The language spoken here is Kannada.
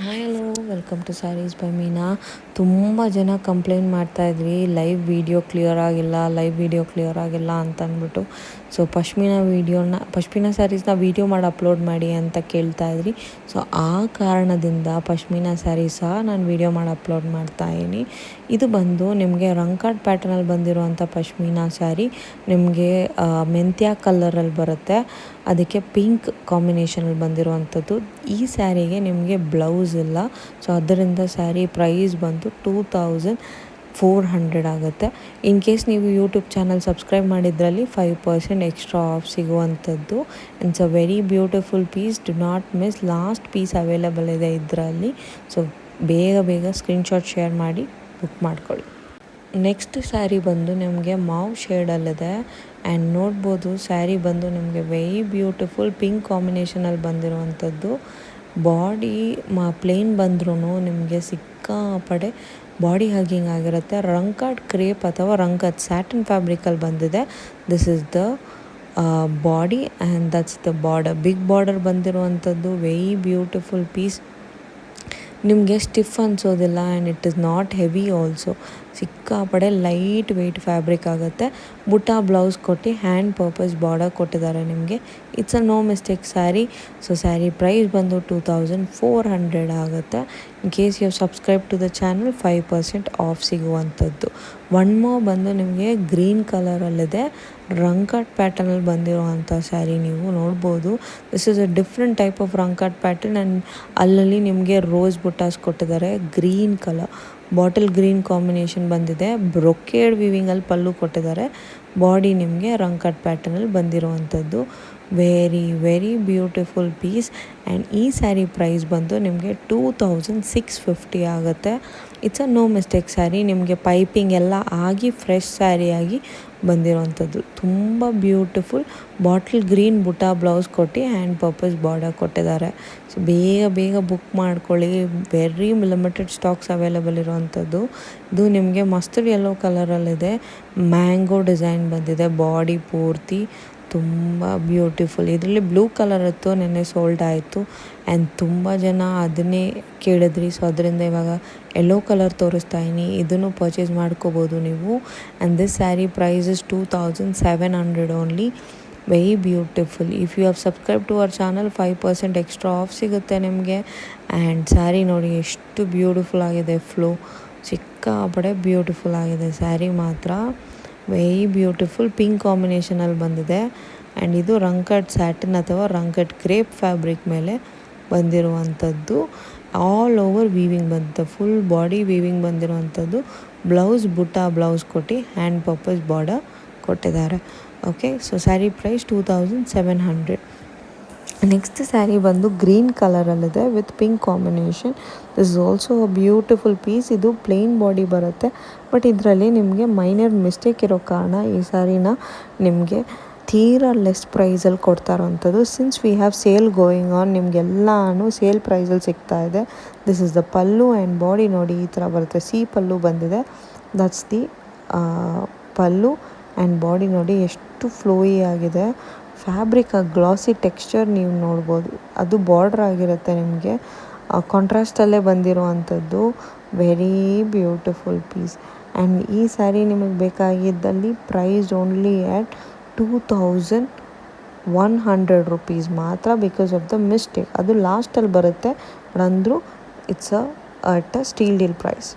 Hi hello welcome to sarees by Meena. ತುಂಬ ಜನ ಕಂಪ್ಲೇಂಟ್ ಮಾಡ್ತಾಯಿದ್ರಿ ಲೈವ್ ವೀಡಿಯೋ ಕ್ಲಿಯರ್ ಆಗಿಲ್ಲ ಅಂತ ಅಂದ್ಬಿಟ್ಟು. ಸೊ ಪಶ್ಮಿನಾ ಸ್ಯಾರೀಸ್ನ ವೀಡಿಯೋ ಮಾಡಿ ಅಪ್ಲೋಡ್ ಮಾಡಿ ಅಂತ ಕೇಳ್ತಾಯಿದ್ರಿ. ಸೊ ಆ ಕಾರಣದಿಂದ ಪಶ್ಮಿನಾ ಸ್ಯಾರೀಸ್ ಸಹ ನಾನು ವೀಡಿಯೋ ಮಾಡಿ ಅಪ್ಲೋಡ್ ಮಾಡ್ತಾಯಿದ್ದೀನಿ. ಇದು ಬಂದು ನಿಮಗೆ ರಂಕಾಟ್ ಪ್ಯಾಟರ್ನಲ್ಲಿ ಬಂದಿರುವಂಥ ಪಶ್ಮಿನಾ ಸ್ಯಾರಿ. ನಿಮಗೆ ಮೆಂತ್ಯ ಕಲರಲ್ಲಿ ಬರುತ್ತೆ, ಅದಕ್ಕೆ ಪಿಂಕ್ ಕಾಂಬಿನೇಷನಲ್ಲಿ ಬಂದಿರುವಂಥದ್ದು. ಈ ಸ್ಯಾರಿಗೆ ನಿಮಗೆ ಬ್ಲೌಸ್ ಇಲ್ಲ. ಸೊ ಅದರಿಂದ ಸ್ಯಾರಿ ಪ್ರೈಸ್ ಬಂದು 2400 ಆಗುತ್ತೆ. ಇನ್ ಕೇಸ್ ನೀವು ಯೂಟ್ಯೂಬ್ ಚಾನಲ್ ಸಬ್ಸ್ಕ್ರೈಬ್ ಮಾಡಿದ್ರಲ್ಲಿ 5% ಎಕ್ಸ್ಟ್ರಾ ಆಫ್ ಸಿಗುವಂಥದ್ದು. It's a very beautiful piece. Do not miss. Last piece available ಇದೆ ಇದರಲ್ಲಿ. ಸೊ ಬೇಗ ಸ್ಕ್ರೀನ್ಶಾಟ್ ಶೇರ್ ಮಾಡಿ ಬುಕ್ ಮಾಡ್ಕೊಳ್ಳಿ. ನೆಕ್ಸ್ಟ್ ಸ್ಯಾರಿ ಬಂದು ನಿಮಗೆ ಮಾವ್ ಶೇಡಲ್ಲಿದೆ. ಆ್ಯಂಡ್ ನೋಡ್ಬೋದು ಸ್ಯಾರಿ ಬಂದು ನಿಮಗೆ ವೆರಿ ಬ್ಯೂಟಿಫುಲ್ ಪಿಂಕ್ ಕಾಂಬಿನೇಷನಲ್ಲಿ ಬಂದಿರುವಂಥದ್ದು. ಬಾಡಿ ಪ್ಲೇನ್ ಬಂದ್ರೂ ನಿಮಗೆ ಸಿಕ್ಕಾಪಡೆ ಬಾಡಿ ಹಗ್ಗಿಂಗ್ ಆಗಿರುತ್ತೆ. ರಂಕಾಟ್ ಕ್ರೇಪ್ ಅಥವಾ ರಂಕಾಟ್ ಸ್ಯಾಟಿನ್ ಫ್ಯಾಬ್ರಿಕಲ್ಲಿ ಬಂದಿದೆ. This is the body and that's the border. Big border ಬಂದಿರುವಂಥದ್ದು. Very beautiful piece. ನಿಮಗೆ ಸ್ಟಿಫ್ ಅನಿಸೋದಿಲ್ಲ and it is not heavy also. ಸಿಕ್ಕಾಪಡೆ ಲೈಟ್ ವೆಯ್ಟ್ ಫ್ಯಾಬ್ರಿಕ್ ಆಗುತ್ತೆ. ಬುಟ್ಟ ಬ್ಲೌಸ್ ಕೊಟ್ಟು ಹ್ಯಾಂಡ್ ಪರ್ಪಸ್ ಬಾರ್ಡರ್ ಕೊಟ್ಟಿದ್ದಾರೆ ನಿಮಗೆ. It's a no mistake sari. So sari price ಬಂದು 2400 ಆಗುತ್ತೆ. In case you subscribe to the channel 5% off ಸಿಗುವಂಥದ್ದು. ಒನ್ ಮೋರ್ ಬಂದು ನಿಮಗೆ ಗ್ರೀನ್ ಕಲರಲ್ಲಿದೆ. ರಂಕಾಟ್ ಪ್ಯಾಟರ್ನಲ್ಲಿ ಬಂದಿರುವಂಥ ಸ್ಯಾರಿ ನೀವು ನೋಡ್ಬೋದು. This is a different type of Rangkat pattern. And ಅಲ್ಲಲ್ಲಿ ನಿಮಗೆ ರೋಸ್ ಬುಟ್ಟಾಸ್ ಕೊಟ್ಟಿದ್ದಾರೆ. Green colour bottle green combination ಬಂದಿದೆ. ಬ್ರೊಕೇಡ್ ವಿವಿಂಗಲ್ಲಿ ಪಲ್ಲು ಕೊಟ್ಟಿದ್ದಾರೆ. ಬಾಡಿ ನಿಮಗೆ ರಂಕಾಟ್ ಪ್ಯಾಟರ್ನಲ್ಲಿ ಬಂದಿರುವಂಥದ್ದು. Very beautiful piece. ಆ್ಯಂಡ್ ಈ ಸ್ಯಾರಿ ಪ್ರೈಸ್ ಬಂದು ನಿಮಗೆ 2650 ಆಗುತ್ತೆ. It's a no mistake sari. ನಿಮಗೆ ಪೈಪಿಂಗ್ ಎಲ್ಲ ಆಗಿ ಫ್ರೆಶ್ ಸ್ಯಾರಿ ಆಗಿ ಬಂದಿರೋವಂಥದ್ದು. ತುಂಬ beautiful bottle green butta blouse ಕೊಟ್ಟು ಹ್ಯಾಂಡ್ ಪರ್ಪಸ್ ಬಾರ್ಡರ್ ಕೊಟ್ಟಿದ್ದಾರೆ. ಸೊ ಬೇಗ ಬುಕ್ ಮಾಡ್ಕೊಳ್ಳಿ. ವೆರಿ ಲಿಮಿಟೆಡ್ ಸ್ಟಾಕ್ಸ್ ಅವೈಲಬಲ್ ಇರೋವಂಥದ್ದು. ಇದು ನಿಮಗೆ ಮಸ್ಟರ್ಡ್ ಯೆಲ್ಲೋ ಕಲರಲ್ಲಿದೆ. ಮ್ಯಾಂಗೋ ಡಿಸೈನ್ ಬಂದಿದೆ ಬಾಡಿ ಪೂರ್ತಿ. ತುಂಬ ಬ್ಯೂಟಿಫುಲ್. ಇದರಲ್ಲಿ ಬ್ಲೂ ಕಲರ್ ಇತ್ತು, ನೆನ್ನೆ ಸೋಲ್ಡ್ ಆಯಿತು. ಆ್ಯಂಡ್ ತುಂಬ ಜನ ಅದನ್ನೇ ಕೇಳಿದ್ರಿ. ಸೊ ಅದರಿಂದ ಇವಾಗ ಯೆಲ್ಲೋ ಕಲರ್ ತೋರಿಸ್ತಾಯಿನಿ. ಇದನ್ನು ಪರ್ಚೇಸ್ ಮಾಡ್ಕೋಬೋದು ನೀವು. And this sari price is 2700 only. Very beautiful. If you have subscribe to our channel 5% extra off ಸಿಗುತ್ತೆ ನಿಮಗೆ. ಆ್ಯಂಡ್ ಸ್ಯಾರಿ ನೋಡಿ ಎಷ್ಟು ಬ್ಯೂಟಿಫುಲ್ ಆಗಿದೆ. ಫ್ಲೋ ಸಿಕ್ಕಾಪಡೆ ಬ್ಯೂಟಿಫುಲ್ ಆಗಿದೆ ಸ್ಯಾರಿ ಮಾತ್ರ. ವೆರಿ ಬ್ಯೂಟಿಫುಲ್ ಪಿಂಕ್ ಕಾಂಬಿನೇಷನಲ್ಲಿ ಬಂದಿದೆ. ಆ್ಯಂಡ್ ಇದು ರಂಕಾಟ್ ಸ್ಯಾಟಿನ್ ಅಥವಾ ರಂಕಾಟ್ ಕ್ರೇಪ್ ಫ್ಯಾಬ್ರಿಕ್ ಮೇಲೆ ಬಂದಿರುವಂಥದ್ದು. ಆಲ್ ಓವರ್ ವೀವಿಂಗ್ ಬಂದಿದೆ. ಫುಲ್ ಬಾಡಿ ವೀವಿಂಗ್ ಬಂದಿರುವಂಥದ್ದು. ಬ್ಲೌಸ್ ಬುಟ್ಟ ಬ್ಲೌಸ್ ಕೊಟ್ಟು ಹ್ಯಾಂಡ್ ಪರ್ಪಸ್ ಬಾರ್ಡರ್ ಕೊಟ್ಟಿದ್ದಾರೆ. Okay, so sari price 2700. Next sari ಬಂದು ಗ್ರೀನ್ ಕಲರಲ್ಲಿದೆ with pink combination. This is also a beautiful piece. ಇದು ಪ್ಲೇನ್ ಬಾಡಿ ಬರುತ್ತೆ. ಬಟ್ ಇದರಲ್ಲಿ ನಿಮಗೆ ಮೈನರ್ ಮಿಸ್ಟೇಕ್ ಇರೋ ಕಾರಣ ಈ ಸ್ಯಾರಿನ ನಿಮಗೆ ತೀರಾ ಲೆಸ್ ಪ್ರೈಸಲ್ಲಿ ಕೊಡ್ತಾ ಇರೋವಂಥದ್ದು. Since we have sale going on, ನಿಮಗೆಲ್ಲನೂ ಸೇಲ್ ಪ್ರೈಸಲ್ಲಿ ಸಿಗ್ತಾ ಇದೆ. This is the pallu and body ನೋಡಿ ಈ ಥರ ಬರುತ್ತೆ. ಸಿ ಪಲ್ಲು ಬಂದಿದೆ. That's the pallu. And body ನೋಡಿ ಎಷ್ಟು ಫ್ಲೋಯಿ ಆಗಿದೆ. ಫ್ಯಾಬ್ರಿಕ್ ಗ್ಲಾಸಿ ಟೆಕ್ಸ್ಚರ್ ನೀವು ನೋಡ್ಬೋದು. ಅದು ಬಾರ್ಡ್ರ್ ಆಗಿರುತ್ತೆ ನಿಮಗೆ. ಕಾಂಟ್ರಾಸ್ಟಲ್ಲೇ ಬಂದಿರುವಂಥದ್ದು. Very beautiful piece. ಆ್ಯಂಡ್ ಈ ಸ್ಯಾರಿ ನಿಮಗೆ ಬೇಕಾಗಿದ್ದಲ್ಲಿ ಪ್ರೈಸ್ ಓನ್ಲಿ ಆ್ಯಟ್ 2100 ರುಪೀಸ್ ಮಾತ್ರ. ಬಿಕಾಸ್ ಆಫ್ ದ ಮಿಸ್ಟೇಕ್ ಅದು ಲಾಸ್ಟಲ್ಲಿ ಬರುತ್ತೆ. ಬಟ್ ಅಂದರೂ it's at a steal deal price.